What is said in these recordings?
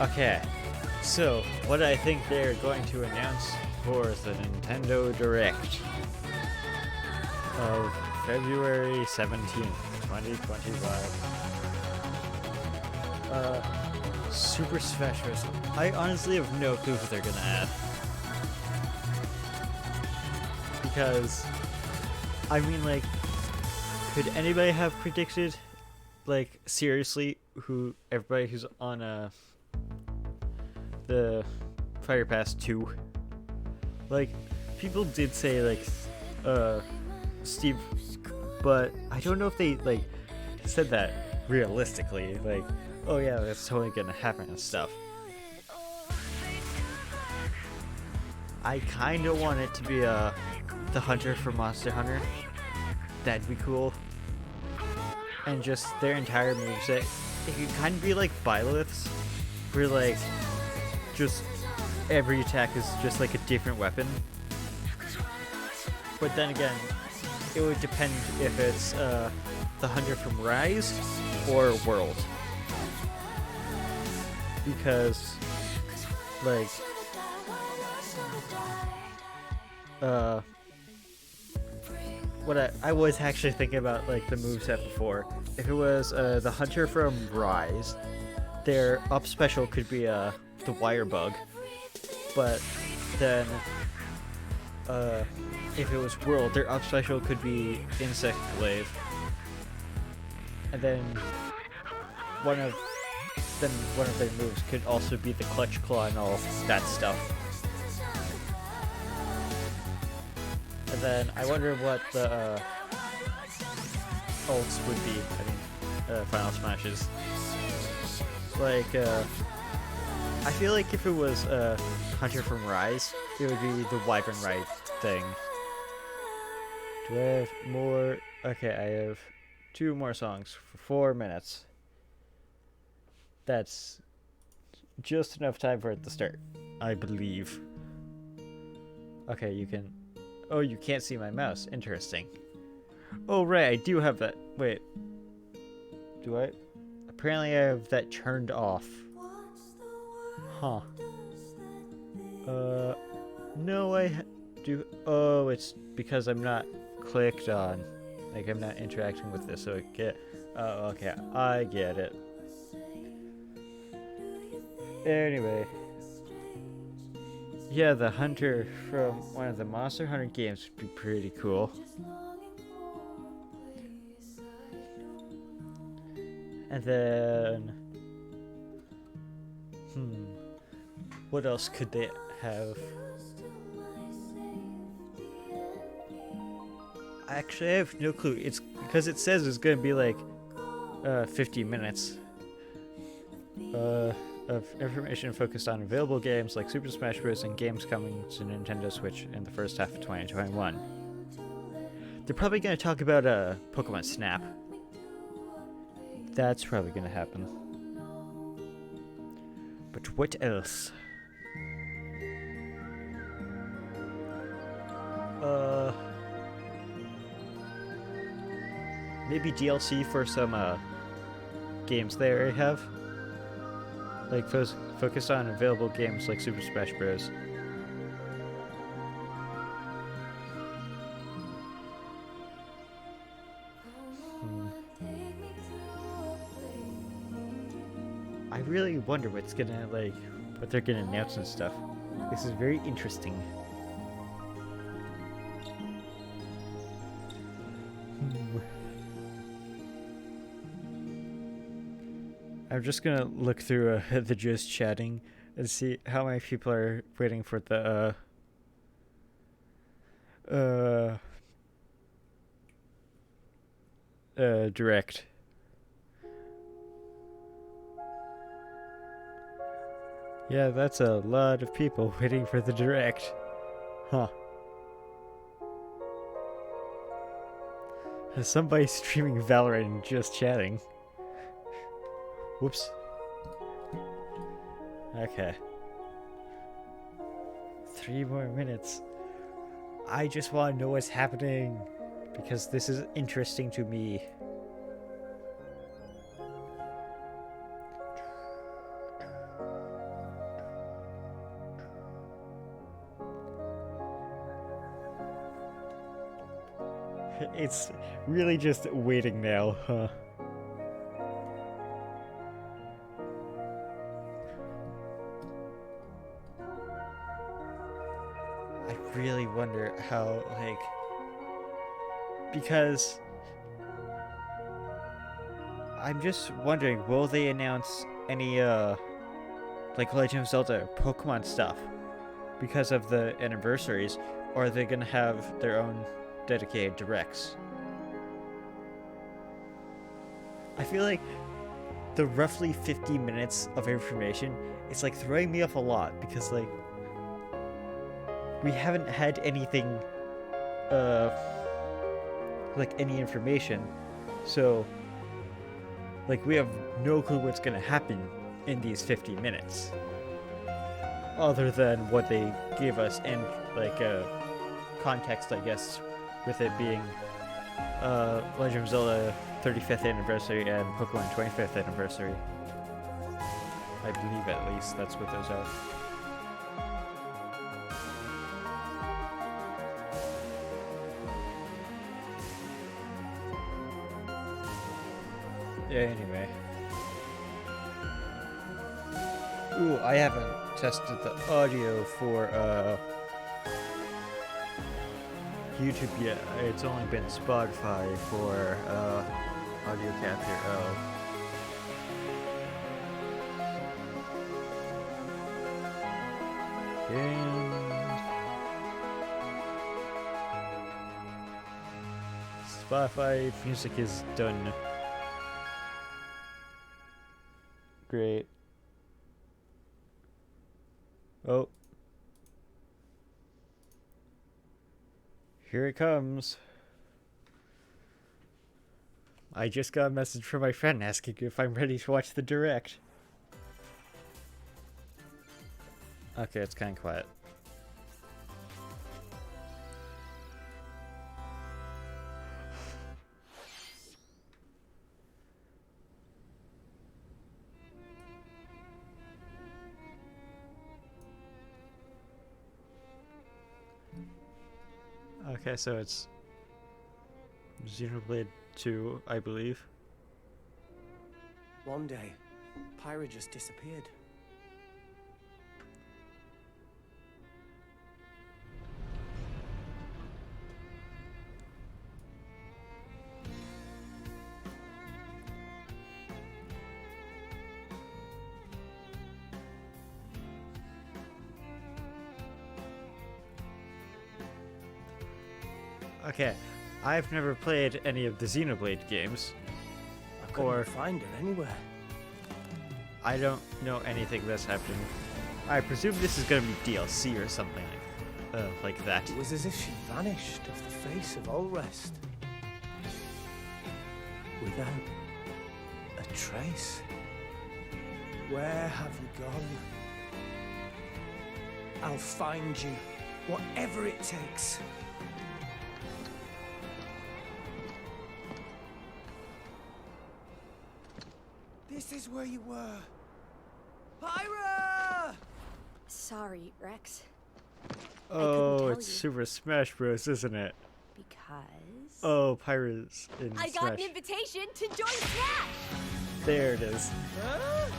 Okay, so what I think they're going to announce for the Nintendo Direct of February 17th, 2025. Super Smash Bros. I honestly have no clue what they're gonna add. Because, I mean, like, could anybody have predicted, like, seriously, everybody who's on, the Fire Pass 2? Like, people did say, like, Steve, but I don't know if they, like, said that realistically, like, oh yeah, that's totally gonna happen and stuff. I kinda want it to be, the hunter from Monster Hunter. That'd be cool. And just their entire moveset, it could kind of be like Byleth's, where, like, just every attack is just like a different weapon. But then again, it would depend if it's the hunter from Rise or World. Because, like, what I was actually thinking about, like, the moveset before. If it was the hunter from Rise, their up special could be the wire bug. But then if it was World, their up special could be Insect Glaive. And then one of their moves could also be the Clutch Claw and all that stuff. And then I wonder what the ults would be. I mean, Final Smashes. Like, I feel like if it was Hunter from Rise, it would be the Wyvern Ride thing. Do I have more? Okay, I have 2 more songs for 4 minutes. That's just enough time for it to start, I believe. Okay, you can... Oh, you can't see my mouse. Interesting. Oh, right, I do have that. Wait. Do I? Apparently I have that turned off. Huh. No, I do... Oh, it's because I'm not clicked on. Like, I'm not interacting with this, so I get... Oh, okay, I get it. Anyway. Yeah, the hunter from one of the Monster Hunter games would be pretty cool. And then... What else could they have? Actually, I have no clue. It's because it says it's gonna be like 50 minutes of information focused on available games like Super Smash Bros. And games coming to Nintendo Switch in the first half of 2021. They're probably gonna talk about Pokemon Snap. That's probably gonna happen. But what else? Maybe DLC for some games they already have. Like focused on available games like Super Smash Bros. I really wonder what they're gonna announce and stuff. This is very interesting. I'm just gonna look through the just chatting and see how many people are waiting for the direct. Yeah, that's a lot of people waiting for the direct. Huh. Somebody streaming Valorant and just chatting. Whoops. Okay. 3 more minutes. I just want to know what's happening, because this is interesting to me. It's really just waiting now, huh? I really wonder how, like, because I'm just wondering, will they announce any, like Legend of Zelda or Pokemon stuff because of the anniversaries, or are they gonna have their own dedicated directs? I feel like the roughly 50 minutes of information, it's like throwing me off a lot because, like, we haven't had anything, like any information, so like we have no clue what's gonna happen in these 50 minutes other than what they gave us in like context, I guess, with it being Legend of Zelda 35th anniversary and Pokemon 25th anniversary. I believe at least that's what those are. Yeah, anyway. Ooh, I haven't tested the audio for YouTube yet. It's only been Spotify for audio capture. Oh. And Spotify music is done. Great. Oh. Here it comes. I just got a message from my friend asking if I'm ready to watch the direct. Okay, it's kind of quiet. Okay, so it's Xenoblade 2, I believe. One day, Pyra just disappeared. Okay, I've never played any of the Xenoblade games. I couldn't find her anywhere. I don't know anything that's happening. I presume this is gonna be DLC or something like that. It was as if she vanished off the face of all rest. Without a trace. Where have you gone? I'll find you, whatever it takes. This is where you were. Pyra! Sorry, Rex. Oh, it's Super Smash Bros, isn't it? Because... Oh, Pyra's in Smash. I got an invitation to join Smash! There it is. Huh?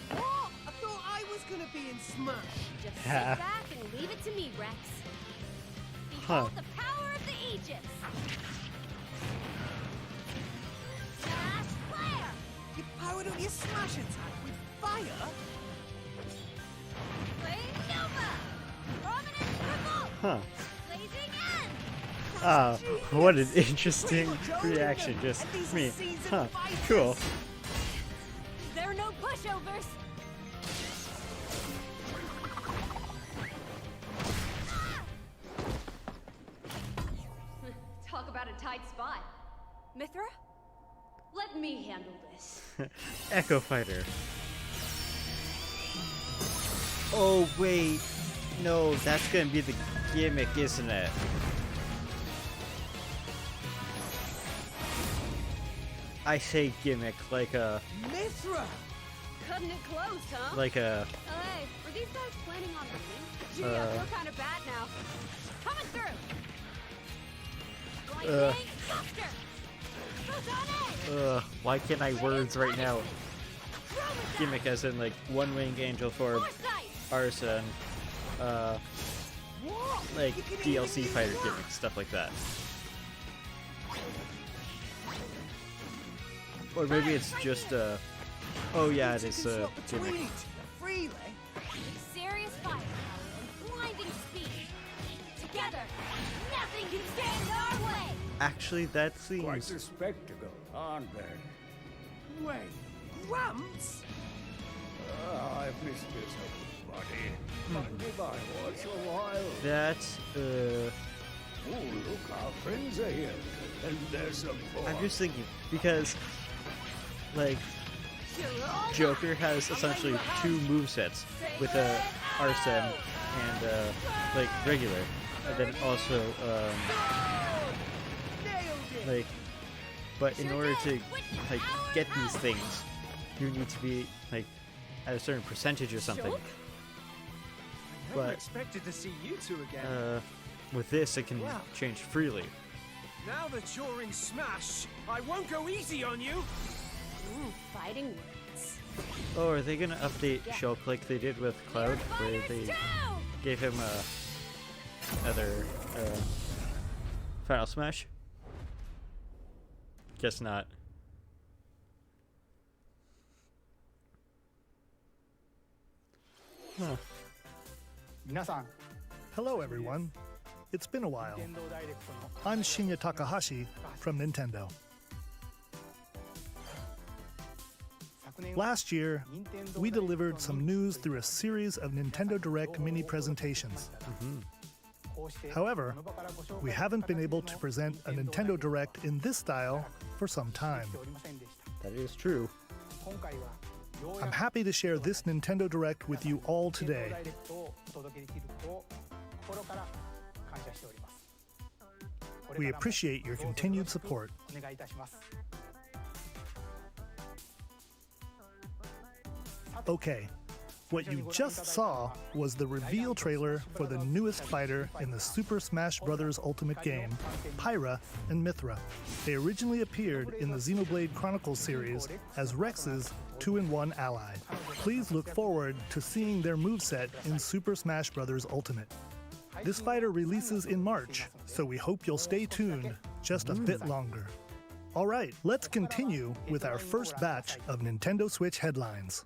What? I thought I was gonna be in Smash. Just sit back and leave it to me, Rex. Behold the power of the Aegis! Smash Flare! You powered up your Smash attack with fire? Flame Nova! Prominent Revolt! Huh. Blazing End! Ah, what an interesting reaction. Just me. Huh. Cool. There are no pushovers! Talk about a tight spot. Mithra? Let me handle this. Echo Fighter. Oh, wait. No, that's gonna be the gimmick, isn't it? I say gimmick, like Mithra! Cutting it close, huh? like a Hey, were these guys planning on winning? Gee, I feel kind of bad now. Coming through. Lightning Buster. Photonic. why can't I words right now? Chromosome. Gimmick as in like one winged angel for Foresight. arson, like DLC fighter gimmick, stuff like that. Or maybe it's just oh yeah, it is a gimmick. Freely. Serious fire and blinding speed. Together, nothing can stand in our way. Actually, that Quite seems a spectacle, aren't they? Wait, Gramps? I've missed this, buddy. Monday by once a while. that Oh, look, our friends are here. And there's some more. I'm just thinking because like Joker has essentially two movesets with a arson and like regular, and then also like, but in order to like get these things, you need to be like at a certain percentage or something. Never But expected to see you two again. with this, it can Wow. change freely. Now that you're in Smash, I won't go easy on you. Ooh, fighting words. Oh, are they gonna update Shulk like they did with Cloud, where they gave him another Final Smash? Guess not. Huh. Hello, everyone. It's been a while. I'm Shinya Takahashi from Nintendo. Last year, we delivered some news through a series of Nintendo Direct mini presentations. However, we haven't been able to present a Nintendo Direct in this style for some time. That is true. I'm happy to share this Nintendo Direct with you all today. We appreciate your continued support. Okay, what you just saw was the reveal trailer for the newest fighter in the Super Smash Bros. Ultimate game, Pyra and Mithra. They originally appeared in the Xenoblade Chronicles series as Rex's 2-in-1 ally. Please look forward to seeing their moveset in Super Smash Bros. Ultimate. This fighter releases in March, so we hope you'll stay tuned just a bit longer. All right, let's continue with our first batch of Nintendo Switch headlines.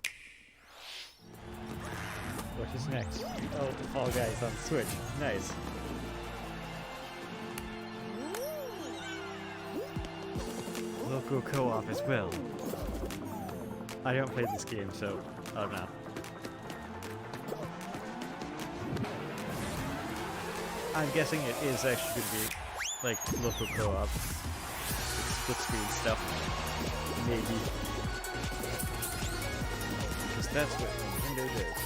What is next? Oh, Fall Guys on Switch. Nice. Local co-op as well. I don't play this game, so I don't know. I'm guessing it is actually going to be like local co-op, split screen stuff, maybe. Because that's what Nintendo does.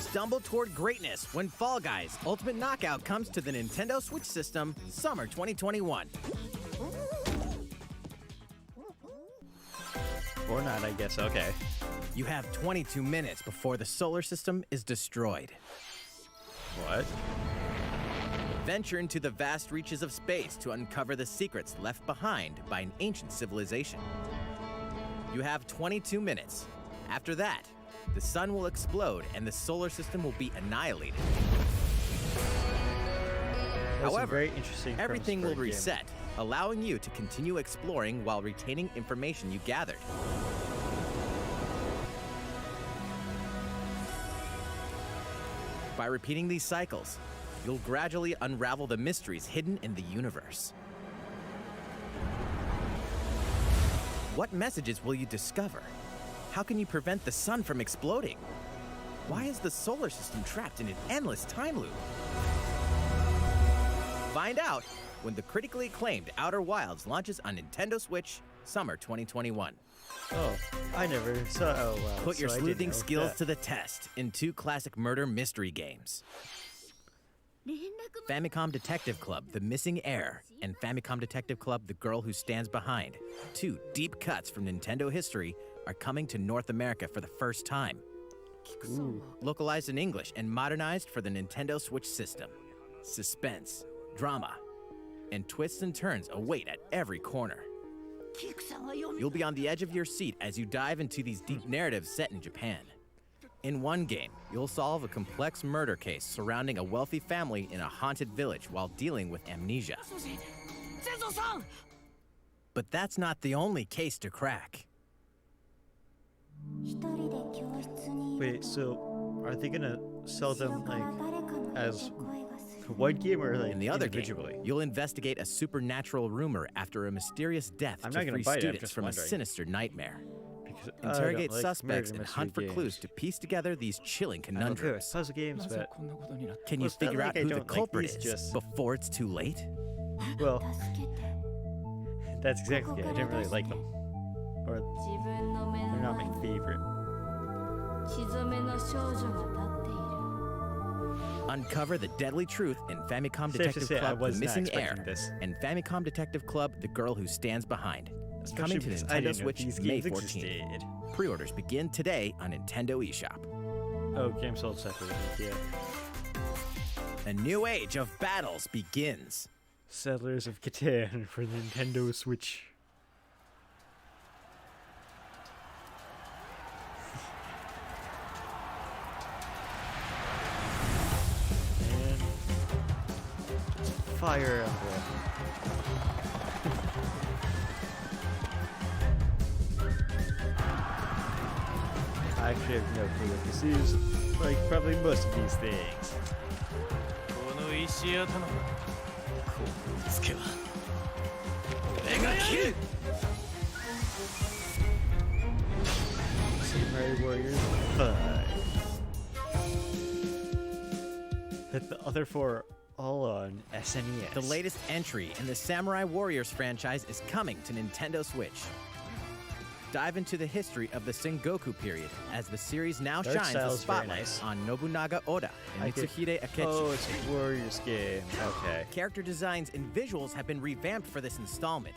Stumble toward greatness when Fall Guys Ultimate Knockout comes to the Nintendo Switch system summer 2021. Or not, I guess. Okay. You have 22 minutes before the solar system is destroyed. What? Venture into the vast reaches of space to uncover the secrets left behind by an ancient civilization. You have 22 minutes. After that, the sun will explode and the solar system will be annihilated. That's a However, very interesting premise everything for a will game. reset, allowing you to continue exploring while retaining information you gathered. By repeating these cycles, you'll gradually unravel the mysteries hidden in the universe. What messages will you discover? How can you prevent the sun from exploding? Why is the solar system trapped in an endless time loop? Find out when the critically acclaimed Outer Wilds launches on Nintendo Switch summer 2021. Oh, I never saw. Oh, wow. Put your so I didn't sleuthing know skills that. to the test in 2 classic murder mystery games. Famicom Detective Club, The Missing Heir, and Famicom Detective Club, The Girl Who Stands Behind, two deep cuts from Nintendo history, are coming to North America for the first time. Localized in English and modernized for the Nintendo Switch system. Suspense, drama, and twists and turns await at every corner. You'll be on the edge of your seat as you dive into these deep narratives set in Japan. In one game, you'll solve a complex murder case surrounding a wealthy family in a haunted village while dealing with amnesia. But that's not the only case to crack. Wait, so are they gonna sell them like as one game or like In the other individually? game, you'll investigate a supernatural rumor after a mysterious death I'm to not gonna free buy it, I'm students just from wondering. a sinister nightmare. Because Interrogate I don't like suspects murder and hunt for mystery clues games. to piece together these chilling I'm okay with conundrums. puzzle games, but Can you Well, it's not figure like out I who the don't like culprit these, is just- before it's too late? well, that's exactly it. I didn't really like them, or they're not my favorite. Uncover the deadly truth in Famicom Safe to Detective say, I Club, The was not Missing Heir, expecting this. and Famicom Detective Club, The Girl Who Stands Behind. Especially Coming to because I Nintendo didn't know Switch these May games 14th. existed. Pre-orders begin today on Nintendo eShop. Oh, game sold separately. Yeah. A new age of battles begins. Settlers of Catan for Nintendo Switch. And Fire Emblem. I actually have no clue what this is. Like probably most of these things. Samurai Warriors 5. Hit the other four all on SNES. The latest entry in the Samurai Warriors franchise is coming to Nintendo Switch. Dive into the history of the Sengoku period as the series now Art shines style a is very spotlight nice. on Nobunaga Oda I and could- Mitsuhide Akechi. Oh, it's a Warriors game. Okay. Character designs and visuals have been revamped for this installment.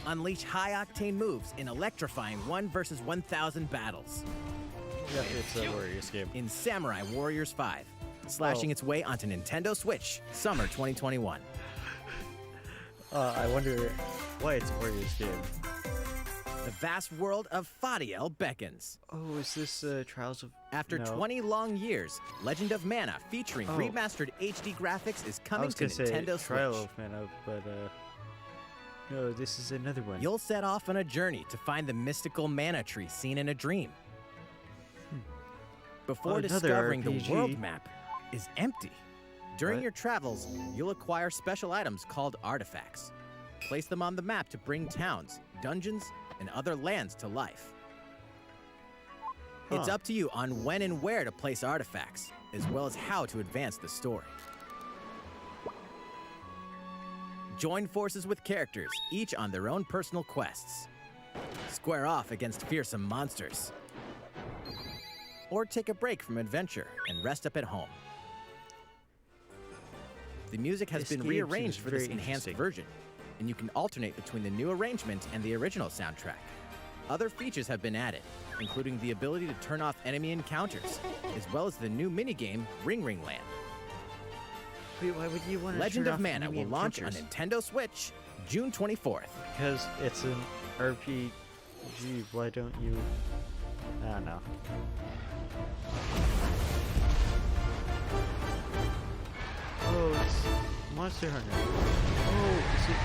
Unleash high-octane moves in electrifying 1 versus 1,000 battles Yeah, it's a Warriors game. in Samurai Warriors 5, slashing Oh. its way onto Nintendo Switch, summer 2021. I wonder why it's a Warriors game. The vast world of Fadiel beckons. Oh, is this Trials of... After no. 20 long years, Legend of Mana featuring Oh. remastered HD graphics is I coming was to gonna say Nintendo Trial Switch. of Mana, but no, this is another one. You'll set off on a journey to find the mystical mana tree seen in a dream. Before Another discovering the RPG. world map is empty. During What? your travels, you'll acquire special items called artifacts. Place them on the map to bring towns, dungeons, and other lands to life. It's Huh. up to you on when and where to place artifacts, as well as how to advance the story. Join forces with characters, each on their own personal quests. Square off against fearsome monsters. Or take a break from adventure and rest up at home. The music has This been game rearranged seems for this very enhanced interesting. version, and you can alternate between the new arrangement and the original soundtrack. Other features have been added, including the ability to turn off enemy encounters, as well as the new minigame Ring Ring Land. Wait, why would you want to Legend turn of off Mana enemy will launch on encounters? Nintendo Switch June 24th. Because it's an RPG. Why don't you? I don't know. Oh, it's Monster Hunter. Oh, is it?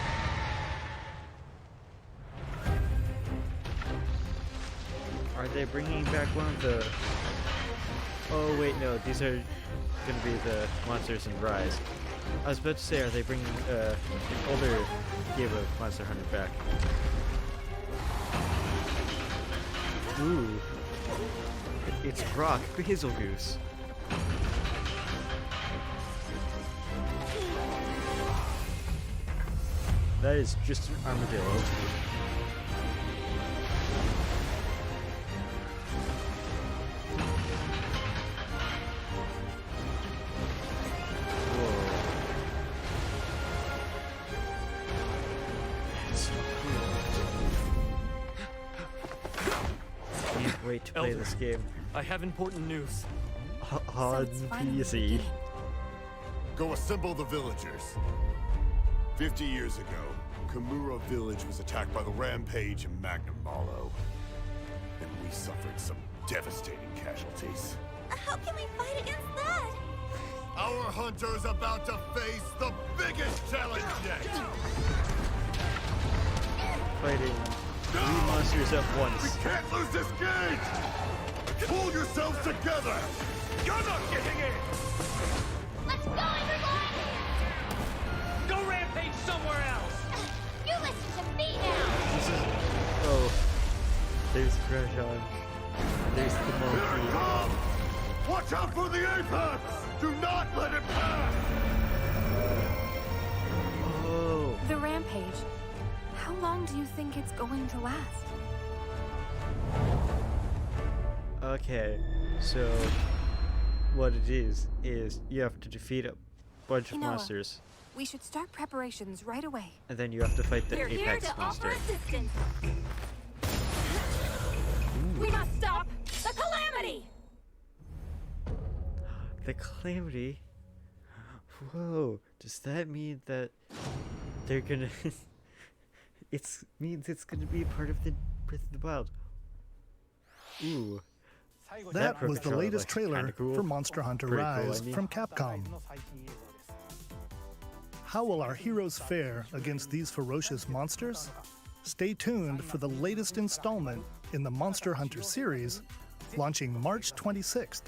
Are they bringing back one of the? Oh wait, no. These are gonna be the monsters in Rise. I was about to say, are they bringing an older game of Monster Hunter back? Ooh. It's Rock Hazelgoose. That is just an armadillo. wait to play Elder. this game I have important news. on it's finally PC. beginning. Go assemble the villagers. 50 years ago, Kamura village was attacked by the Rampage and Magnum Malo. And we suffered some devastating casualties. How can we fight against that? Our hunter's about to face the biggest challenge yet! Fighting 3 monsters at We once. can't lose this gauge! Pull yourselves together! You're not getting in! Let's go, everyone! Go rampage somewhere else! You listen to me now! This is. Oh. There's Gresham. There's the Here it monkey. comes! Watch out for the apex! Do not let it pass! Oh. The rampage. How long do you think it's going to last? Okay. So, what it is you have to defeat a bunch of You know, monsters, We should start preparations right away. and then you have to fight the We're here apex to monster. offer assistance. We must stop the calamity! The Calamity? Whoa, does that mean that they're gonna... means it's gonna be part of the Breath of the Wild. Ooh. That was the trailer latest looks trailer kinda cool. for Monster Hunter Pretty cool, Rise I mean. from Capcom. How will our heroes fare against these ferocious monsters? Stay tuned for the latest installment in the Monster Hunter series, launching March 26th.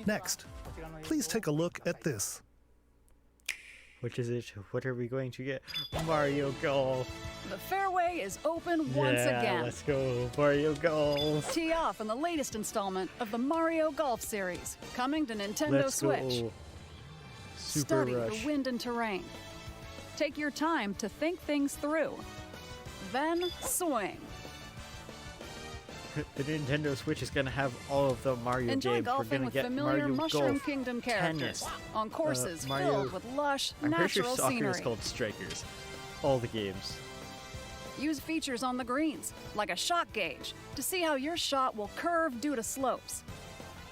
Next, please take a look at this. Which is it? What are we going to get? Mario Golf! The fairway is open once Yeah, again. let's go, Mario Golf! Tee off in the latest installment of the Mario Golf series, coming to Nintendo Let's Switch. go! Super Study Rush. the wind and terrain. Take your time to think things through. Then swing. The Nintendo Switch is gonna have all of the Mario Enjoy games. We're golfing gonna with get familiar Mario Mushroom Golf, Kingdom characters tennis, on courses Mario- filled with lush, I'm pretty sure natural soccer scenery. is called Strikers. All the games. Use features on the greens, like a shot gauge, to see how your shot will curve due to slopes.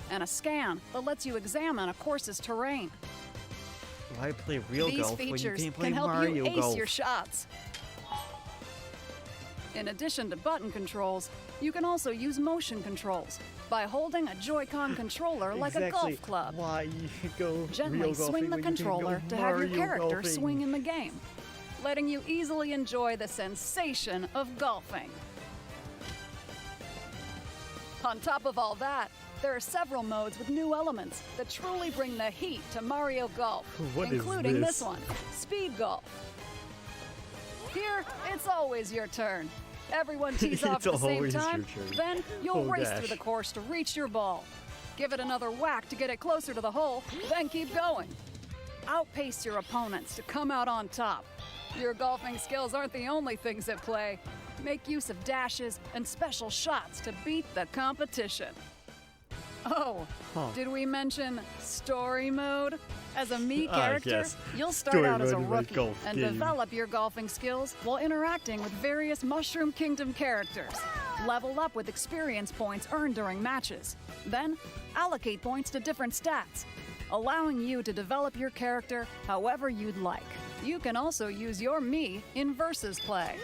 And a scan that lets you examine a course's terrain. Why play real These golf when you features can't play can help Mario you ace Golf? your shots. In addition to button controls, you can also use motion controls by holding a Joy-Con controller like a Exactly golf club. Why you go Gently real swing golfing the when you can't go controller to have your Mario character golfing? swing in the game, letting you easily enjoy the sensation of golfing. On top of all that, there are several modes with new elements that truly bring the heat to Mario Golf, What is including this? this one, Speed Golf. Here, it's always your turn. Everyone tees off It's at the same always your time, turn. then you'll Oh, race gosh. through the course to reach your ball. Give it another whack to get it closer to the hole, then keep going. Outpace your opponents to come out on top. Your golfing skills aren't the only things at play. Make use of dashes and special shots to beat the competition. Oh, Huh. did we mention story mode? As a Mii Ah, character, yes. you'll start Story out as a mode in my rookie golf and game. develop your golfing skills while interacting with various Mushroom Kingdom characters. Level up with experience points earned during matches. Then, allocate points to different stats, allowing you to develop your character however you'd like. You can also use your Mii in versus play.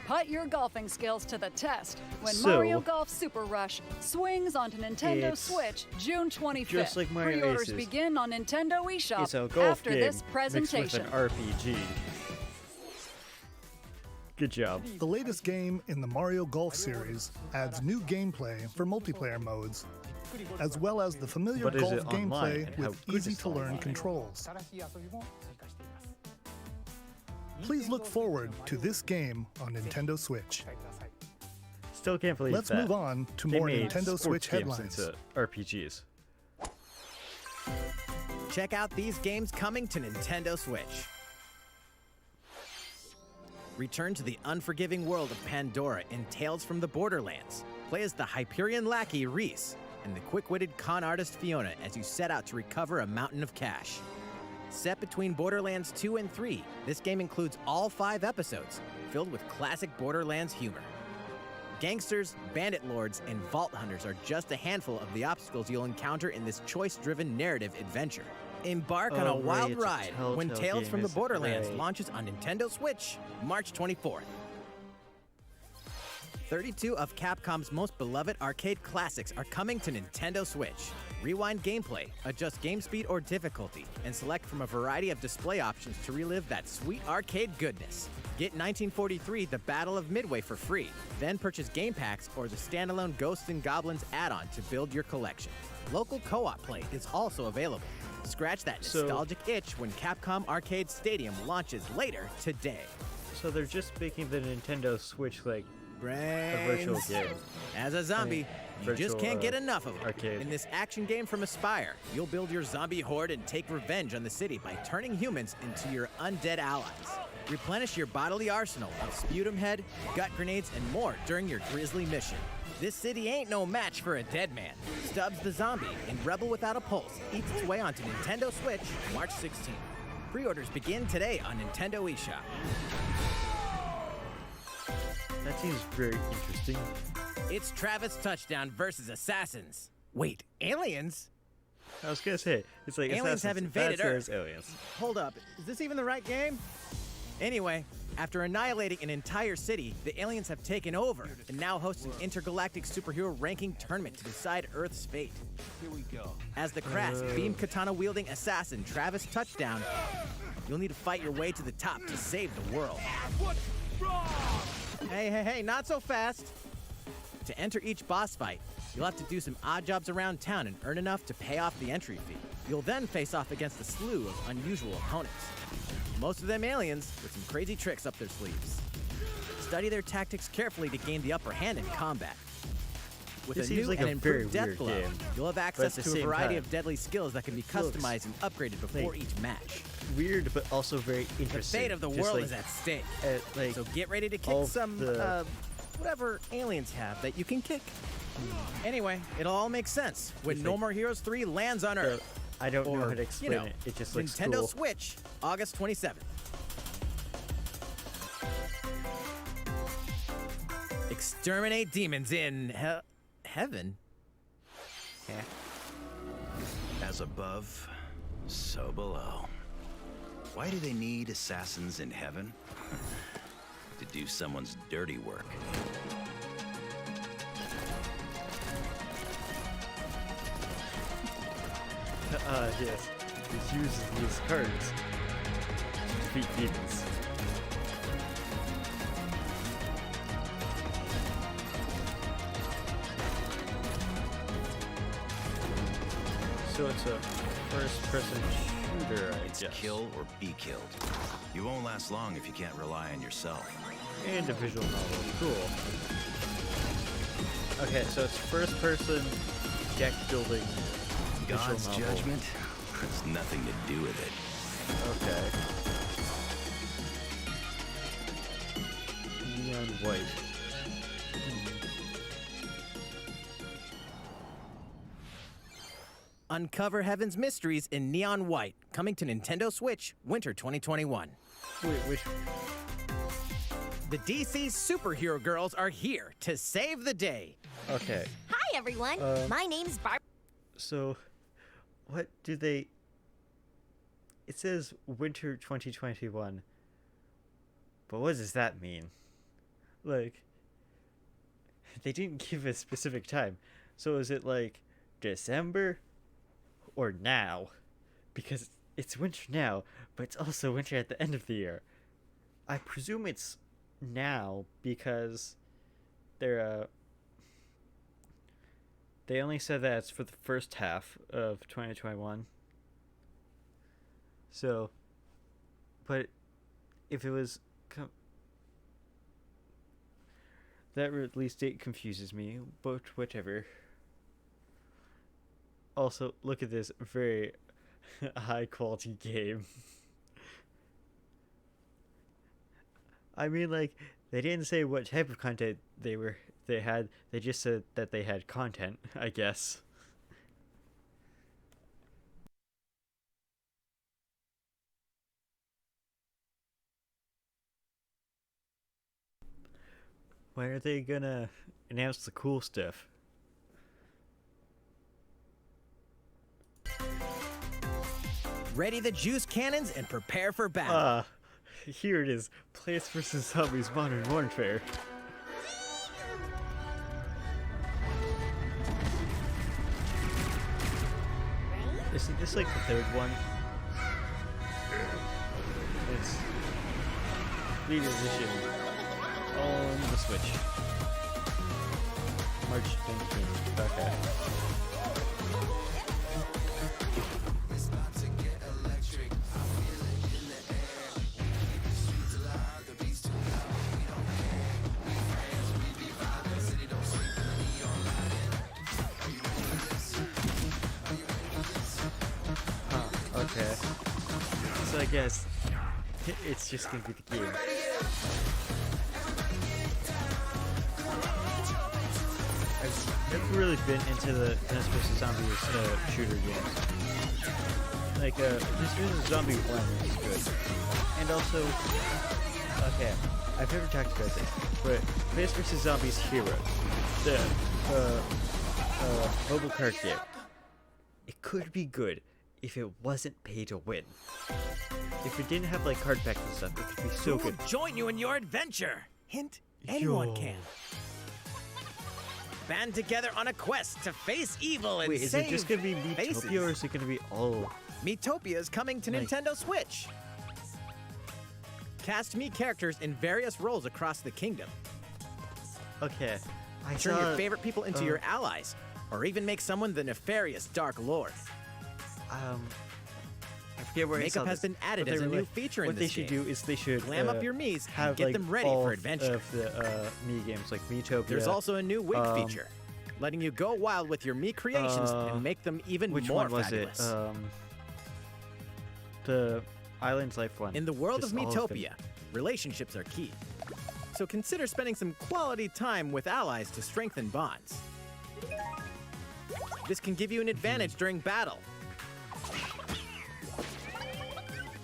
Put your golfing skills to the test when So, Mario Golf Super Rush swings onto Nintendo it's Switch June 25th. just like Mario Pre-orders Aces. begin on Nintendo eShop It's a golf after game this presentation. mixed with an RPG. Good job. The latest game in the Mario Golf series adds new gameplay for multiplayer modes, as well as the familiar But is golf it online, gameplay and how with good is easy-to-learn online? controls. Please look forward to this game on Nintendo Switch. Still can't believe Let's that. move on to They more made Nintendo sports Switch games headlines. into RPGs. Check out these games coming to Nintendo Switch. Return to the unforgiving world of Pandora in Tales from the Borderlands. Play as the Hyperion lackey Reese and the quick-witted con artist Fiona as you set out to recover a mountain of cash. Set between Borderlands 2 and 3, this game includes all 5 episodes, filled with classic Borderlands humor. Gangsters, bandit lords, and vault hunters are just a handful of the obstacles you'll encounter in this choice-driven narrative adventure. Embark on a wild ride when Tales from the Borderlands launches on Nintendo Switch, March 24th. 32 of Capcom's most beloved arcade classics are coming to Nintendo Switch. Rewind gameplay, adjust game speed or difficulty, and select from a variety of display options to relive that sweet arcade goodness. Get 1943 The Battle of Midway for free, then purchase game packs or the standalone Ghosts and Goblins add-on to build your collection. Local co-op play is also available. Scratch that nostalgic itch when Capcom Arcade Stadium launches later today. So they're just making the Nintendo Switch like a virtual game. As a zombie, you just can't get enough of it. Arcade. In this action game from Aspyr, you'll build your zombie horde and take revenge on the city by turning humans into your undead allies. Replenish your bodily arsenal of sputum head, gut grenades, and more during your grisly mission. This city ain't no match for a dead man. Stubbs the Zombie in Rebel Without a Pulse eats its way onto Nintendo Switch March 16th. Pre-orders begin today on Nintendo eShop. That seems very interesting. It's Travis Touchdown versus Assassins. Wait, aliens? I was gonna say, it's like aliens have invaded Earth. Aliens. Hold up, is this even the right game? Anyway, after annihilating an entire city, the aliens have taken over and now host an intergalactic superhero ranking tournament to decide Earth's fate. Here we go. As the crass, beam katana-wielding assassin Travis Touchdown, you'll need to fight your way to the top to save the world. What's wrong? Hey, not so fast. To enter each boss fight, you'll have to do some odd jobs around town and earn enough to pay off the entry fee. You'll then face off against a slew of unusual opponents. Most of them aliens with some crazy tricks up their sleeves. Study their tactics carefully to gain the upper hand in combat. With This a new seems like and a very improved death weird glow, game, you'll have but access at the to a same variety time, of deadly skills that can be customized and upgraded before like- each match. Weird, but also very The interesting. fate of the Just world like, is at stake. like, So get ready to all kick some, the- whatever aliens have that you can kick. Anyway, it'll all make sense when It's No like- More Heroes 3 lands on Earth. I don't know Or, how to explain you know, it. It just looks Nintendo cool. Switch, August 27th. Exterminate demons in heaven. As above, so below. Why do they need assassins in heaven? To do someone's dirty work. Yes. It uses these cards to defeat demons. So it's a first-person shooter, I It's guess. kill or be killed. You won't last long if you can't rely on yourself. And a visual novel. Cool. Okay, so it's first-person deck building God's visual novel. judgment has nothing to do with it. Okay. Neon white. Uncover Heaven's mysteries in neon white, coming to Nintendo Switch, winter 2021. Wait, which? The DC superhero girls are here to save the day. Okay. Hi, everyone. My name's Barb. So, what do they? It says winter 2021. But what does that mean? Like, they didn't give a specific time. So is it like December or now? Because it's winter now, but it's also winter at the end of the year. I presume it's now because they're they only said that it's for the first half of 2021. So, but if it was that release date confuses me, but whatever. Also, look at this very high quality game. I mean, like, they didn't say what type of content they had. They just said that they had content, I guess. When are they gonna announce the cool stuff? Ready the juice cannons and prepare for battle. Here it is. Plants vs. Zombies Modern Warfare. Isn't this like the third one? It's Lead Edition on the Switch. March 19th. Okay. Okay. So I guess it's just gonna be the game. I've never really been into the Plants vs. Zombies shooter games. Like, Plants vs. Zombie 1 is good. And also, okay, I've never talked about this, but Plants vs. Zombies Heroes, the mobile card game, it could be good if it wasn't pay to win. If it didn't have like card packs and stuff, it could be so Who good. will join you in your adventure? Hint, anyone can. Band together on a quest to face evil and Wait, is save it just gonna be Miitopia faces. or is it gonna be all? Miitopia is coming to Like- Nintendo Switch. Cast Mii characters in various roles across the kingdom. Okay, I Turn saw, your favorite people into your allies, or even make someone the nefarious Dark Lord. I forget where I saw Makeup has this, been added but they as a were new like, feature in what this they should game. do is they should Glam up your Miis and have get like them ready all for adventure. of the Mii games, like Miitopia. There's also a new wig um, feature, letting you go wild with your Mii creations and make them even which more one was fabulous. it? The Island's Life one. In the world Just of all them. Miitopia, relationships are key. So consider spending some quality time with allies to strengthen bonds. This can give you an advantage during battle.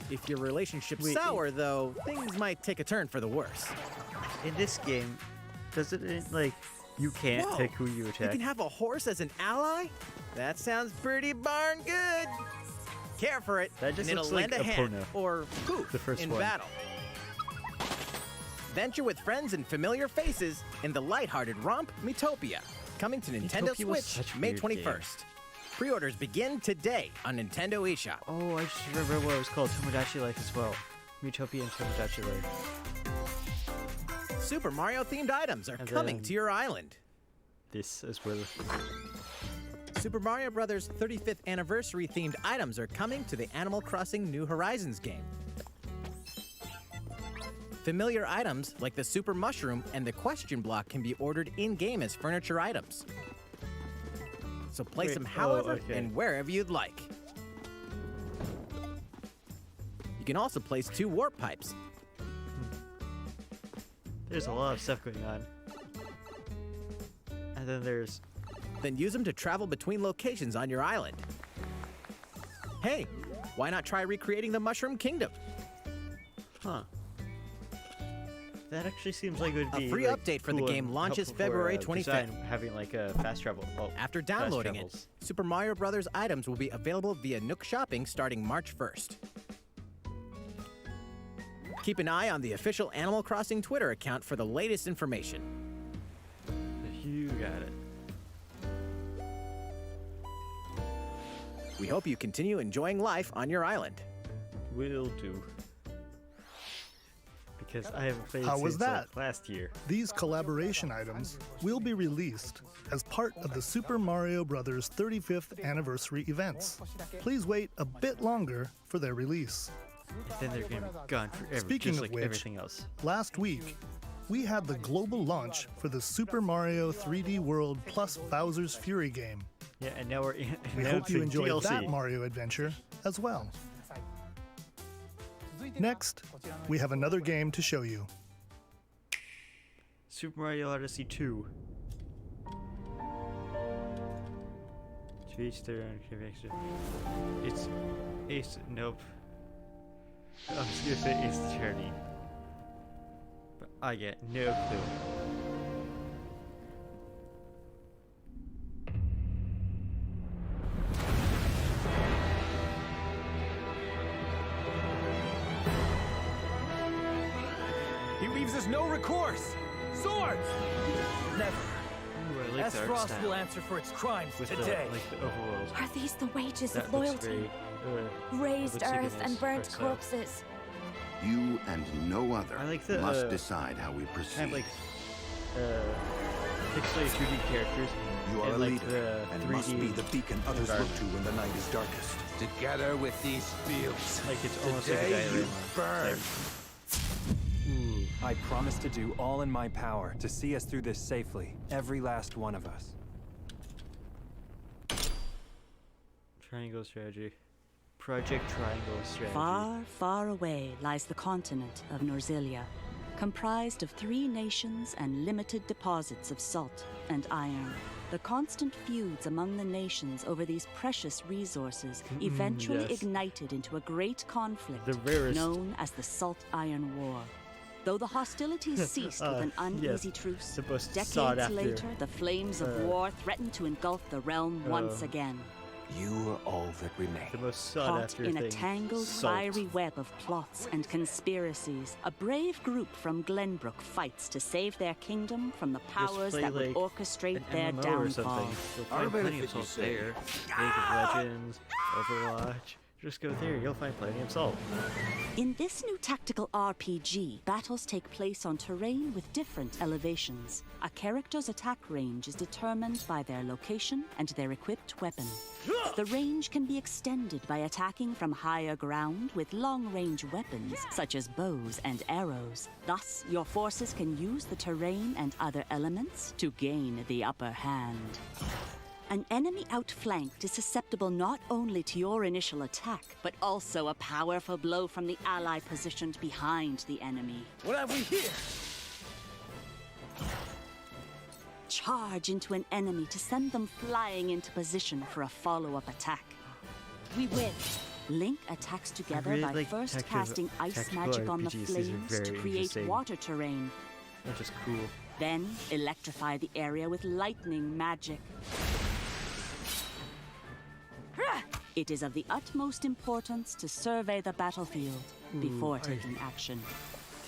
If your relationship's Wait, sour, though, things might take a turn for the worse. In this game, does it like you can't Whoa, pick who you You attack? can have a horse as an ally? That sounds pretty darn good. Care for it, That just and it'll looks like lend a hand, Epona, or poof, the first in one. battle. Venture with friends and familiar faces in the lighthearted romp Miitopia, coming to Nintendo Miitopia was Switch such a May weird game. 21st. Pre-orders begin today on Nintendo eShop. Oh, I just remember what it was called. Tomodachi Life as well. Miitopia and Tomodachi Life. Super Mario themed items are And coming then- to your island. This as well. Super Mario Bros. 35th anniversary themed items are coming to the Animal Crossing New Horizons game. Familiar items like the Super Mushroom and the Question Block can be ordered in-game as furniture items. So place Wait, them however okay. and wherever you'd like. You can also place 2 warp pipes. There's a lot of stuff going on. And then there's Then use them to travel between locations on your island. Hey, why not try recreating the Mushroom Kingdom? Huh. That actually seems like it would A be free like, update for the cool game and launches helpful for, February design, 25th. having like a fast travel. Well, After fast downloading it, travels. Super Mario Bros. Items will be available via Nook Shopping starting March 1st. Keep an eye on the official Animal Crossing Twitter account for the latest information. You got it. We hope you continue enjoying life on your island. Will do. Because I haven't played How since was that? like, last year. These collaboration items will be released as part of the Super Mario Bros. 35th anniversary events. Please wait a bit longer for their release. And then they're gonna be gone forever, Speaking just of like which, everything else. Last week, we had the global launch for the Super Mario 3D World plus Bowser's Fury game. Yeah, and now we're We hope you announcing enjoyed DLC. that Mario adventure as well. Next, we have another game to show you. Super Mario Odyssey 2. To each their own conviction. It's nope. I was gonna say Ace Attorney, but I get no clue. He leaves us no recourse. Swords! Never. Ooh, I like the art Esfrost style. will answer for its crimes With today. the, like the overworld. Are these the wages That of looks loyalty? very, Raised looks like it earth is and burnt herself. corpses. You and no other I like the, must decide how we proceed. kind of like pixelated 2D characters. You are and a like leader, the and 3D must be the beacon others look environment. to when the night is darkest. Together with these fields. Like it's almost like a Today you diorama. burn. Ooh. I promise to do all in my power to see us through this safely, every last one of us. Triangle strategy. Project Triangle strategy. Far, far away lies the continent of Norzilia, comprised of 3 nations and limited deposits of salt and iron. The constant feuds among the nations over these precious resources eventually yes. ignited into a great conflict The rarest. known as the Salt Iron War. Though the hostilities ceased with an uneasy yes. truce, The most decades sought-after, later the flames of war threatened to engulf the realm once again. You are all that remains. the most sought Caught after in thing. a tangled, Salt. fiery web of plots and conspiracies, a brave group from Glenbrook fights to save their kingdom from the powers play that would like orchestrate an their MMO or downfall. something. You'll find plenty of salt there. League of Legends, Overwatch. Just go there, you'll find plenty of salt. In this new tactical RPG, battles take place on terrain with different elevations. A character's attack range is determined by their location and their equipped weapon. The range can be extended by attacking from higher ground with long-range weapons, such as bows and arrows. Thus, your forces can use the terrain and other elements to gain the upper hand. An enemy outflanked is susceptible not only to your initial attack, but also a powerful blow from the ally positioned behind the enemy. What have we here? Charge into an enemy to send them flying into position for a follow-up attack. We win. Link attacks together really by like first casting ice tactical magic on the RPGs. These are flames to very create interesting. water terrain. That's just cool. Then electrify the area with lightning magic. It is of the utmost importance to survey the battlefield before taking action.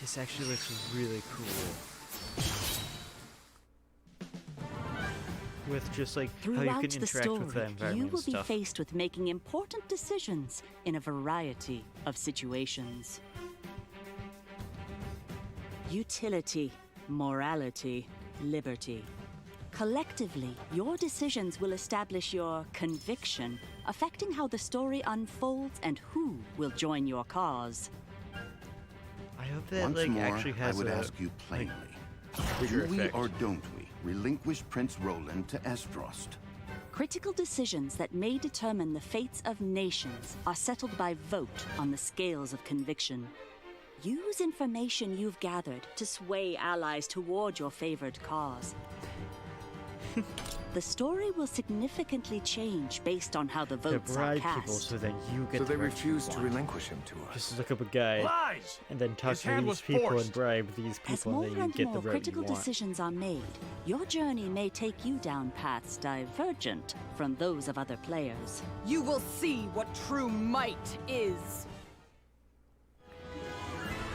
This actually looks really cool. With just like how you Throughout can the interact story, with the environment you and will be stuff. faced with making important decisions in a variety of situations. Utility, morality, liberty. Collectively, your decisions will establish your conviction, affecting how the story unfolds and who will join your cause. I hope that Once like more, actually has I would a ask you plainly, bigger do we effect. or don't we relinquish Prince Roland to Esfrost? Critical decisions that may determine the fates of nations are settled by vote on the scales of conviction. Use information you've gathered to sway allies toward your favored cause. The story will significantly change based on how the To votes are bribe cast. people so that you get So the they person you refuse to want. relinquish him to us. Just look up a guy Lies! and then talk His to hand these was people forced. and bribe these As people more and then you and get the more route critical you want. decisions are made, your journey may take you down paths divergent from those of other players. You will see what true might is.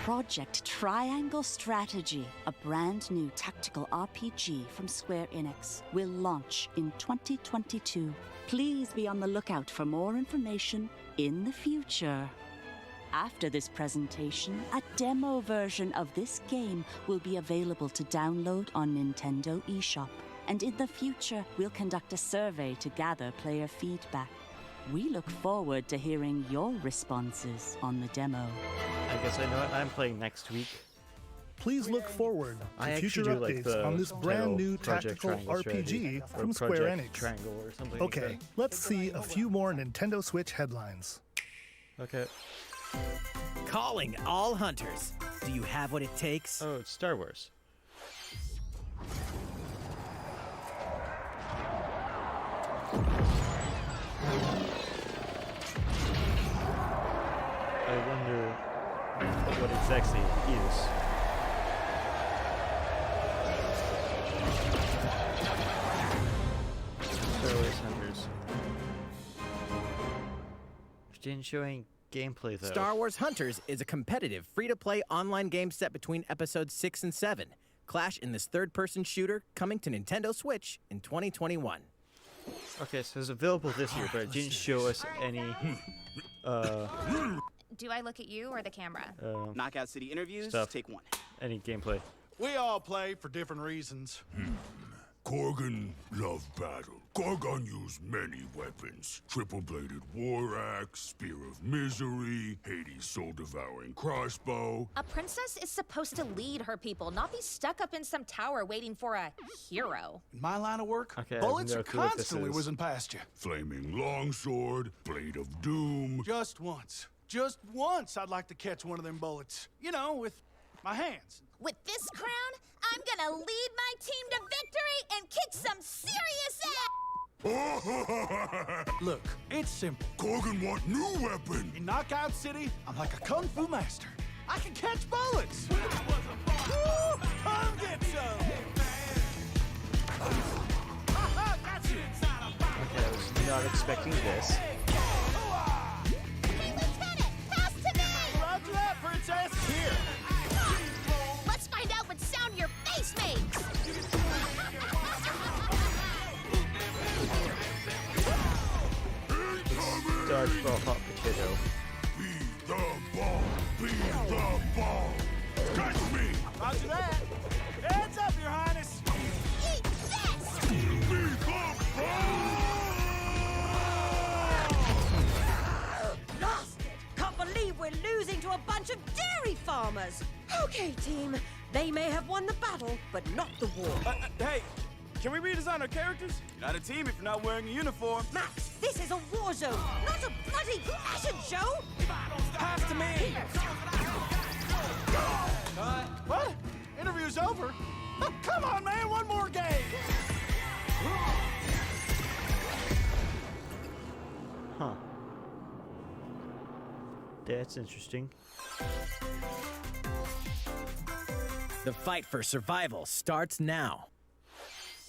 Project Triangle Strategy, a brand new tactical RPG from Square Enix, will launch in 2022. Please be on the lookout for more information in the future. After this presentation, a demo version of this game will be available to download on Nintendo eShop. And in the future, we'll conduct a survey to gather player feedback. We look forward to hearing your responses on the demo. I guess I know what I'm playing next week. Please look forward I to future actually do like updates the on this brand title, new Project tactical Triangle Strategy, RPG or from Square Project Enix. Triangle or something Okay, like let's see a few more Nintendo Switch headlines. that. Okay. Calling all hunters. Do you have what it takes? Oh, it's Star Wars. I wonder what exactly it is. Star Wars Hunters. Didn't show any gameplay, though. Star Wars Hunters is a competitive, free-to-play online game set between episodes 6 and 7. Clash in this third-person shooter coming to Nintendo Switch in 2021. Okay, so it's available this year, but it didn't show us any, Do I look at you or the camera? Knockout City interviews, stuff. take 1. Any gameplay. We all play for different reasons. Korgan loved battle. Korgan used many weapons. Triple-bladed war axe, spear of misery, Hades' soul-devouring crossbow. A princess is supposed to lead her people, not be stuck up in some tower waiting for a hero. In my line of work, Okay, bullets no are clue what this constantly is. whizzing past you. Flaming longsword, blade of doom. Just once I'd like to catch one of them bullets. You know, with my hands. With this crown, I'm gonna lead my team to victory and kick some serious ass! Look, it's simple. Korgan want new weapon. In Knockout City, I'm like a kung fu master. I can catch bullets. Woo! Come get some! Got you! Okay, I was not expecting this. Hey, Lieutenant! Pass to me! Roger that, Princess! Here! Let's find out what sound your face makes! Dodgeball hot potato. Be the ball. Be the ball. Catch me. Roger that! Heads up, Your Highness! Eat this! Be the ball. Lost it! Can't believe we're losing to a bunch of dairy farmers! Okay, team. They may have won the battle, but not the war. Hey, can we redesign our characters? You're not a team if you're not wearing a uniform. Max, this is a war zone, not a bloody fashion show! Pass to me! What? Interview's over? Oh, come on, man, one more game! Huh. That's interesting. The fight for survival starts now.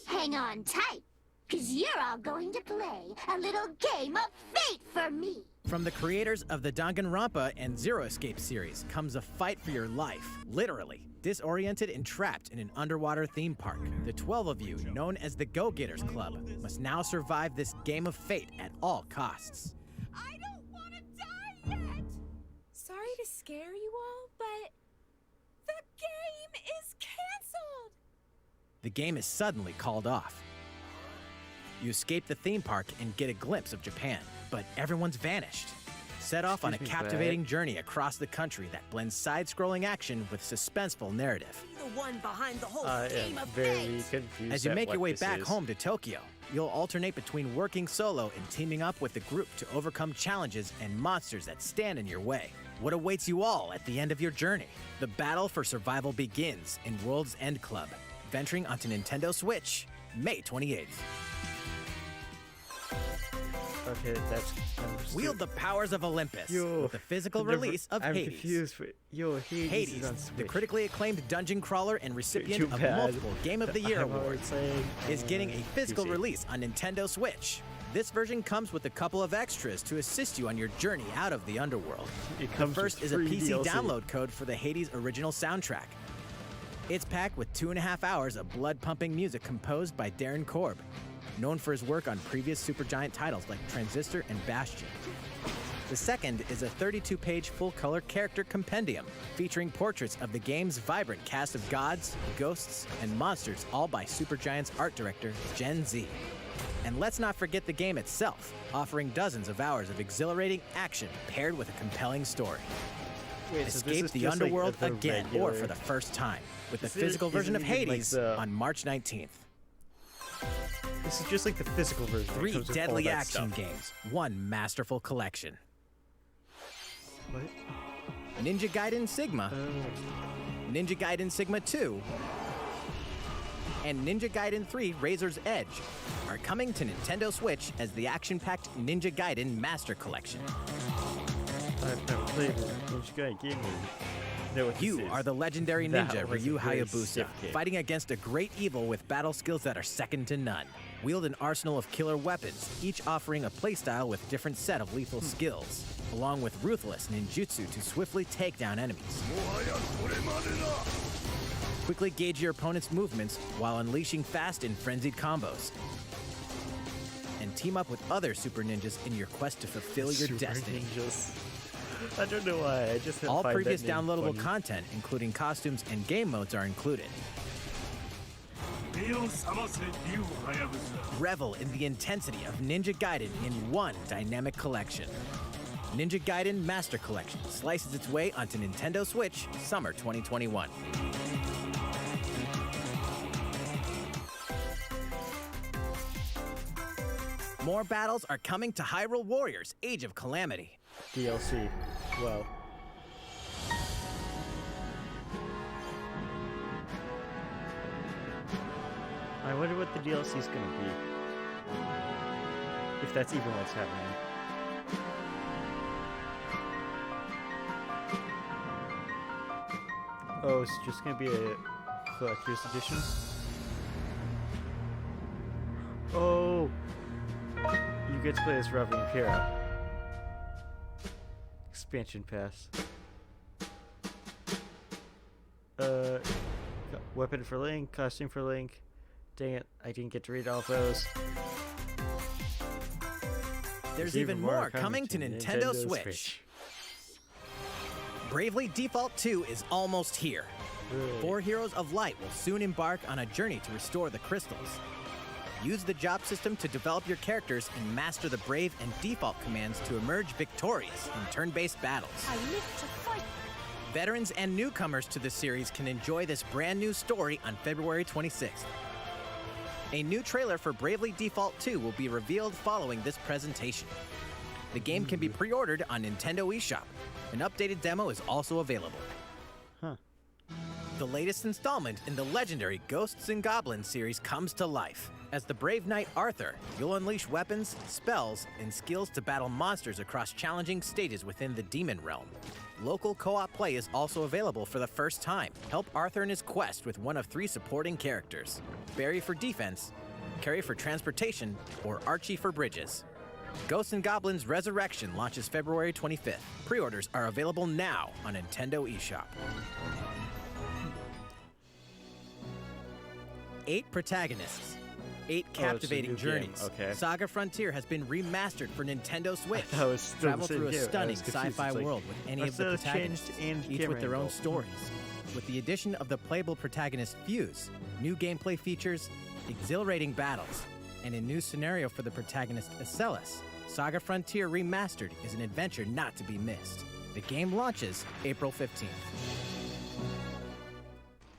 Hang on tight, cause you're all going to play a little game of fate for me. From the creators of the Danganronpa and Zero Escape series comes a fight for your life, literally. Disoriented and trapped in an underwater theme park, the 12 of you, known as the Go-Getters Club, must now survive this game of fate at all costs. I don't want to die yet! Sorry to scare you all, but the game is canceled! The game is suddenly called off. You escape the theme park and get a glimpse of Japan, but everyone's vanished. Set off on a Excuse me, captivating journey across the country that blends side-scrolling action with suspenseful narrative. The one behind the whole I game am of very fate. confused. As you at make your what way this back is. home to Tokyo, you'll alternate between working solo and teaming up with the group to overcome challenges and monsters that stand in your way. What awaits you all at the end of your journey? The battle for survival begins in World's End Club, venturing onto Nintendo Switch, May 28th. Okay, that's. Wield the powers of Olympus Yo, with the physical I've never- release of I'm Hades. confused. Yo, Hades is Hades, on the Switch. critically acclaimed dungeon crawler and recipient Too of bad. multiple Game of the Year I'm already awards, saying, is getting a physical PC. release on Nintendo Switch. This version comes with a couple of extras to assist you on your journey out of the underworld. It The comes first with is a free PC DLC. download code for the Hades original soundtrack. It's packed with 2.5 hours of blood-pumping music composed by Darren Korb, known for his work on previous Supergiant titles like Transistor and Bastion. The second is a 32-page full-color character compendium featuring portraits of the game's vibrant cast of gods, ghosts, and monsters, all by Supergiant's art director, Gen Z. And let's not forget the game itself, offering dozens of hours of exhilarating action paired with a compelling story. Wait, so this Escape is the just like underworld the again, or regular- for the first time, with the Is it- physical version of isn't it even like Hades the- on March 19th. This is just like the physical version. that 3 comes with all deadly that action stuff. games, 1 masterful collection. What? Ninja Gaiden Sigma, Ninja Gaiden Sigma 2, and Ninja Gaiden 3 Razor's Edge are coming to Nintendo Switch as the action-packed Ninja Gaiden Master Collection. I've never played Ninja Gaiden game. Know what this You is. are the legendary That ninja was a Ryu very Hayabusa, stiff game. fighting against a great evil with battle skills that are second to none. Wield an arsenal of killer weapons, each offering a playstyle with different set of lethal skills, along with ruthless ninjutsu to swiftly take down enemies. Quickly gauge your opponent's movements while unleashing fast and frenzied combos. And team up with other super ninjas in your quest to fulfill your destiny. Ninjas. I don't know why. I just All find previous that name downloadable funny. content, including costumes and game modes, are included. Revel in the intensity of Ninja Gaiden in one dynamic collection. Ninja Gaiden Master Collection slices its way onto Nintendo Switch summer 2021. More battles are coming to Hyrule Warriors Age of Calamity. DLC. Well. I wonder what the DLC is gonna be. If that's even what's happening. Oh, it's just gonna be a collector's edition? Oh! You get to play as Ravi and Kira. Expansion pass. Weapon for Link, costume for Link. Dang it, I didn't get to read all those. There's even more coming to Nintendo Switch. Bravely Default 2 is almost here. Really? 4 Heroes of Light will soon embark on a journey to restore the crystals. Use the job system to develop your characters and master the Brave and Default commands to emerge victorious in turn-based battles. I live to fight. Veterans and newcomers to the series can enjoy this brand new story on February 26th. A new trailer for Bravely Default 2 will be revealed following this presentation. The game can be pre-ordered on Nintendo eShop. An updated demo is also available. Huh. The latest installment in the legendary Ghosts and Goblins series comes to life. As the brave knight Arthur, you'll unleash weapons, spells, and skills to battle monsters across challenging stages within the Demon Realm. Local co-op play is also available for the first time. Help Arthur in his quest with one of 3 supporting characters: Barry for defense, Carrie for transportation, or Archie for bridges. Ghosts and Goblins Resurrection launches February 25th. Pre-orders are available now on Nintendo eShop. 8 protagonists. 8 captivating new game. journeys. Okay. Saga Frontier has been remastered for Nintendo Switch. That was still Travel the same through a game. I was stunning confused. sci-fi It's like, world with any of what's the the protagonists, changed in each camera with their own angle? stories. With the addition of the playable protagonist Fuse, new gameplay features, exhilarating battles, and a new scenario for the protagonist Acellus, Saga Frontier Remastered is an adventure not to be missed. The game launches April 15th.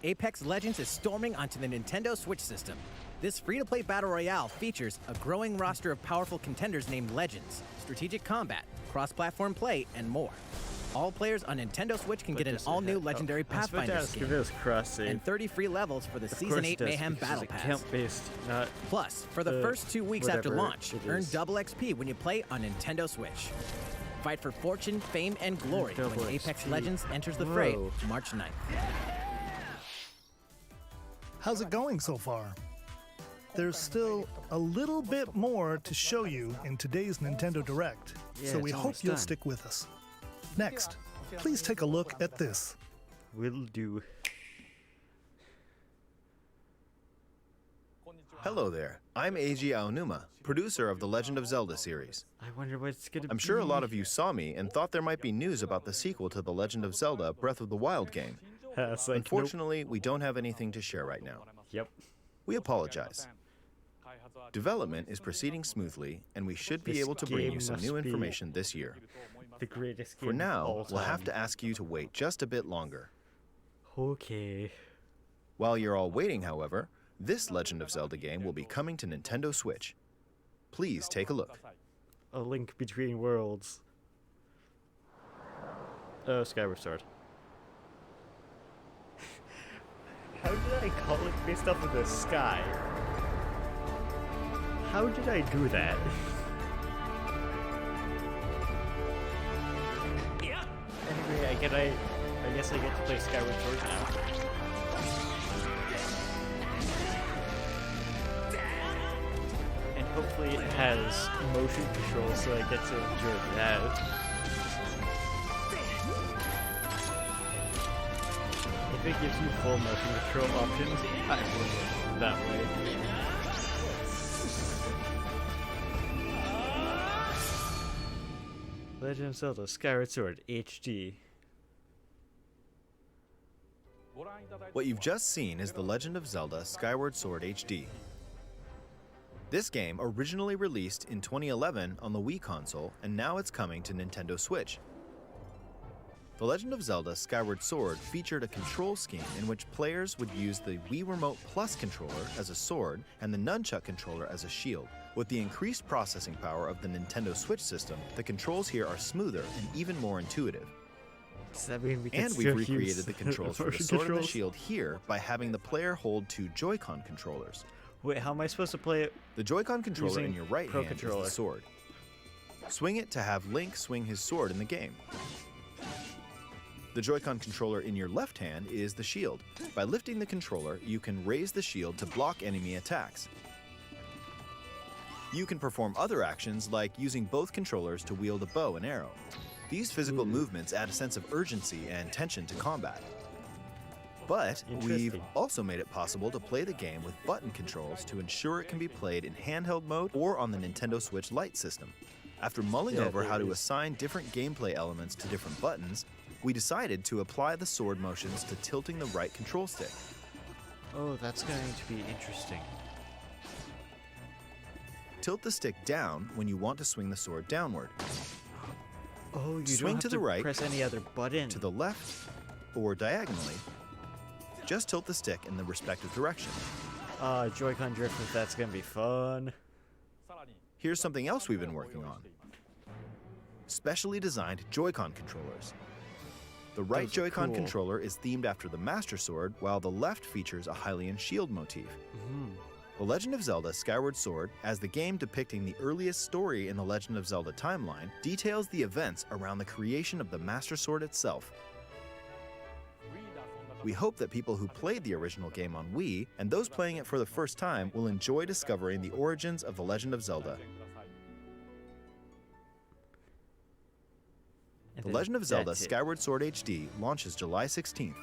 Apex Legends is storming onto the Nintendo Switch system. This free-to-play battle royale features a growing roster of powerful contenders named Legends, strategic combat, cross-platform play, and more. All players on Nintendo Switch can get an all-new legendary Pathfinder skin and 30 free levels for the Season 8 Mayhem Battle Pass. Account-based, not Plus, for the first 2 weeks after whatever launch, it earn is. double XP when you play on Nintendo Switch. Fight for fortune, fame, and glory when Double Apex XP. Legends enters the fray Whoa. March 9th. How's it going so far? There's still a little bit more to show you in today's Nintendo Direct, Yeah, so we it's hope almost you'll done. stick with us. Next, please take a look at this. Will do. Hello there, I'm Eiji Aonuma, producer of the Legend of Zelda series. I wonder what it's gonna be. I'm sure a lot of you saw me and thought there might be news about the sequel to the Legend of Zelda Breath of the Wild game. It's like, Unfortunately, we don't have anything to share right now. Yep. We apologize. Development is proceeding smoothly, and we should be This able to bring you game some must new be information this year. The greatest game For now, of all we'll have time. to ask you to wait just a bit longer. Okay. While you're all waiting, however, this Legend of Zelda game will be coming to Nintendo Switch. Please take a look. A Link Between Worlds. Oh, Skyward Sword. How did I call it based off of the sky? How did I do that? Anyway, I guess I get to play Skyward Sword now. hopefully it has motion control so I get to enjoy that. If it gives you full motion control options, I will go that way. Legend of Zelda Skyward Sword HD. What you've just seen is The Legend of Zelda Skyward Sword HD. This game originally released in 2011 on the Wii console, and now it's coming to Nintendo Switch. The Legend of Zelda Skyward Sword featured a control scheme in which players would use the Wii Remote Plus controller as a sword and the Nunchuck controller as a shield. With the increased processing power of the Nintendo Switch system, the controls here are smoother and even more intuitive. Does that mean we can And still we've use recreated the controls for the motion sword and the controls? shield here by having the player hold two Joy-Con controllers. Wait, how am I supposed to play it? The Joy-Con controller using in your right Pro hand is Controller? the sword. Swing it to have Link swing his sword in the game. The Joy-Con controller in your left hand is the shield. By lifting the controller, you can raise the shield to block enemy attacks. You can perform other actions like using both controllers to wield a bow and arrow. These physical movements add a sense of urgency and tension to combat. But we've also made it possible to play the game with button controls to ensure it can be played in handheld mode or on the Nintendo Switch Lite system. After mulling over how to assign different gameplay elements to different buttons, we decided to apply the sword motions to tilting the right control stick. Oh, that's going to be interesting. Tilt the stick down when you want to swing the sword downward. Oh, you Swing don't have to the right, press any other button. to the left, or diagonally. Just tilt the stick in the respective direction. Joy-Con drift, that's gonna be fun. Here's something else we've been working on. Specially designed Joy-Con controllers. The right Those are Joy-Con cool. controller is themed after the Master Sword, while the left features a Hylian shield motif. The Legend of Zelda Skyward Sword, as the game depicting the earliest story in the Legend of Zelda timeline, details the events around the creation of the Master Sword itself. We hope that people who played the original game on Wii, and those playing it for the first time, will enjoy discovering the origins of the Legend of Zelda. The Legend of Zelda Skyward Sword HD launches July 16th.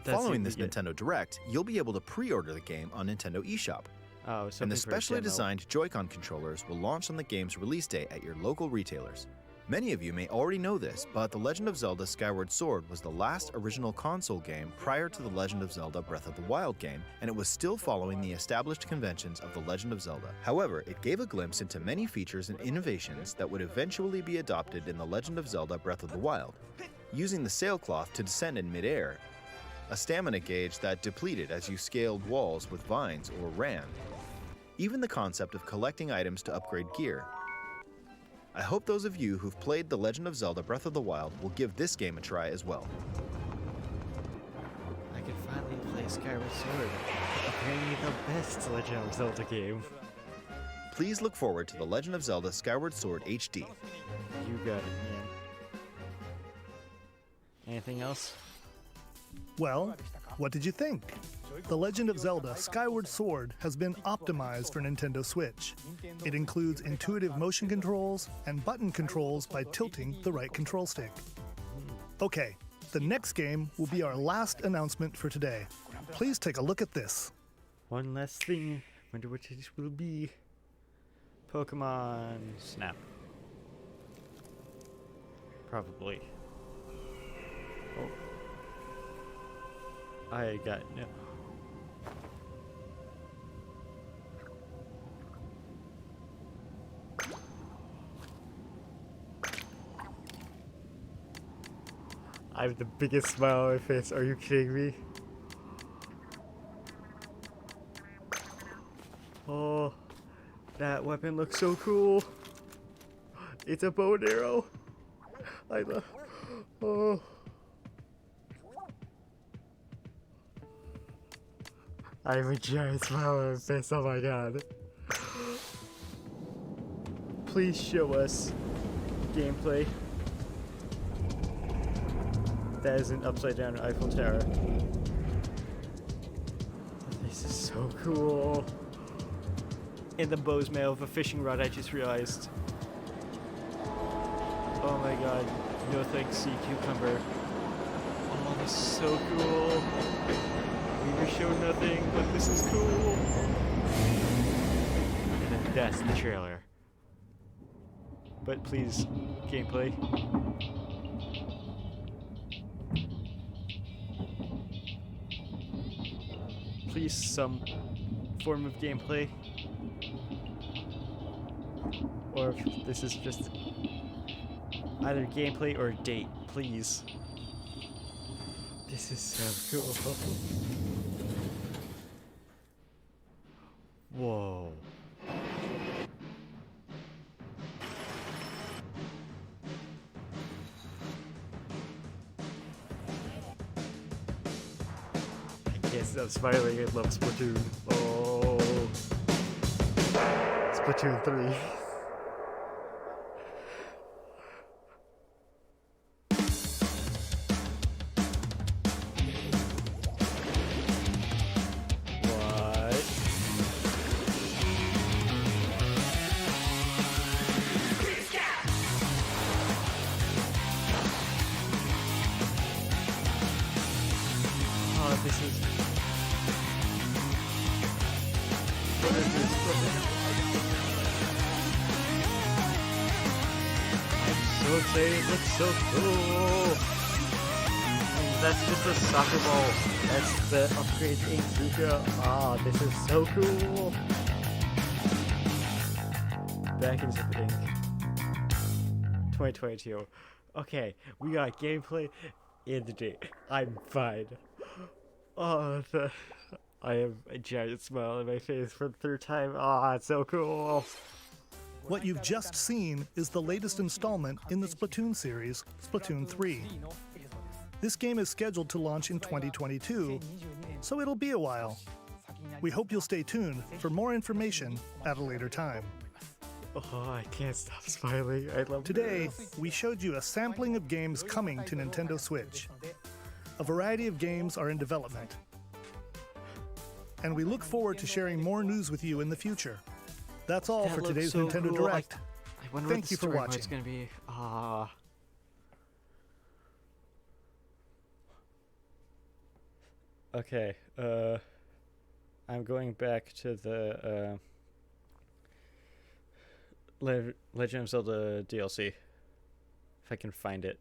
Following this Nintendo Direct, you'll be able to pre-order the game on Nintendo eShop. Oh, And the specially designed Joy-Con controllers will launch on the game's release date at your local retailers. Many of you may already know this, but The Legend of Zelda Skyward Sword was the last original console game prior to The Legend of Zelda Breath of the Wild game, and it was still following the established conventions of The Legend of Zelda. However, it gave a glimpse into many features and innovations that would eventually be adopted in The Legend of Zelda Breath of the Wild. Using the sailcloth to descend in midair, a stamina gauge that depleted as you scaled walls with vines or ran. Even the concept of collecting items to upgrade gear. I hope those of you who've played The Legend of Zelda Breath of the Wild will give this game a try as well. I can finally play Skyward Sword. Apparently the best Legend of Zelda game. Please look forward to The Legend of Zelda Skyward Sword HD. You got it, man. Anything else? Well, what did you think? The Legend of Zelda Skyward Sword has been optimized for Nintendo Switch. It includes intuitive motion controls and button controls by tilting the right control stick. Okay, the next game will be our last announcement for today. Please take a look at this. One last thing. Wonder what it will be. Pokemon Snap. Probably. Oh. I got no. I have the biggest smile on my face. Are you kidding me? Oh, that weapon looks so cool. It's a bow and arrow. I love. Oh. I have a giant smile on my face. Oh my god. Please show us gameplay. That is an upside down Eiffel Tower. This is so cool. in the bow's mail of a fishing rod, I just realized. Oh my god. No thanks, sea cucumber. Oh, this is so cool. We were shown nothing, but this is cool. And then that's the trailer. But please, gameplay. Please, some form of gameplay. Or if this is just either gameplay or a date, please. This is so cool. Whoa. I can't stop smiling. I love Splatoon. Oh. Splatoon 3. It looks so cool. And that's just a soccer ball. That's the upgrade in Zuka. Ah, this is so cool. Back in Zip Ink. 2022. Okay, we got gameplay in the day. I'm fine. Oh, I have a giant smile on my face for the third time. Ah, it's so cool. What you've just seen is the latest installment in the Splatoon series, Splatoon 3. This game is scheduled to launch in 2022, so it'll be a while. We hope you'll stay tuned for more information at a later time. Oh, I can't stop smiling. I love Today, this. we showed you a sampling of games coming to Nintendo Switch. A variety of games are in development. And we look forward to sharing more news with you in the future. That's all for today's so Nintendo cool. Direct. I wonder Thank what the you for story watching. mode's gonna be. Ah. Okay. I'm going back to the Legend of Zelda DLC, if I can find it.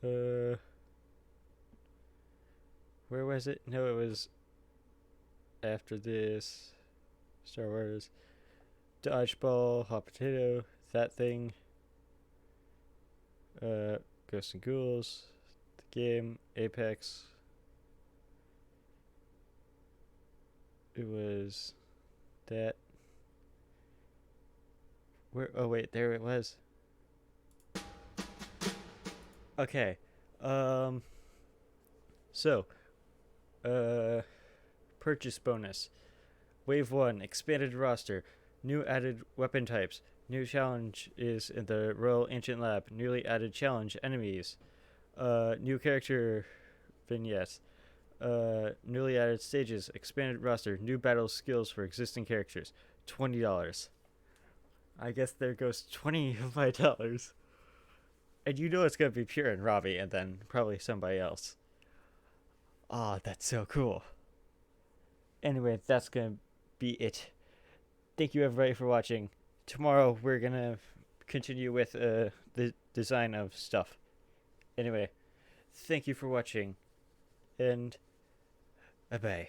Where was it? No, it was after this. Star Wars, Dodgeball, Hot Potato, that thing, Ghosts and Ghouls, the game, Apex. It was that. Where? Oh wait, there it was. Okay. So, purchase bonus. Wave 1, expanded roster, new added weapon types, new challenge is in the Royal Ancient Lab, newly added challenge enemies, new character vignettes, newly added stages, expanded roster, new battle skills for existing characters, $20. I guess there goes 20 of my dollars. And you know it's going to be Pure and Robbie and then probably somebody else. Ah, that's so cool. Anyway, that's going to be it. Thank you everybody for watching. Tomorrow we're gonna continue with the design of stuff. Anyway, thank you for watching, and bye-bye.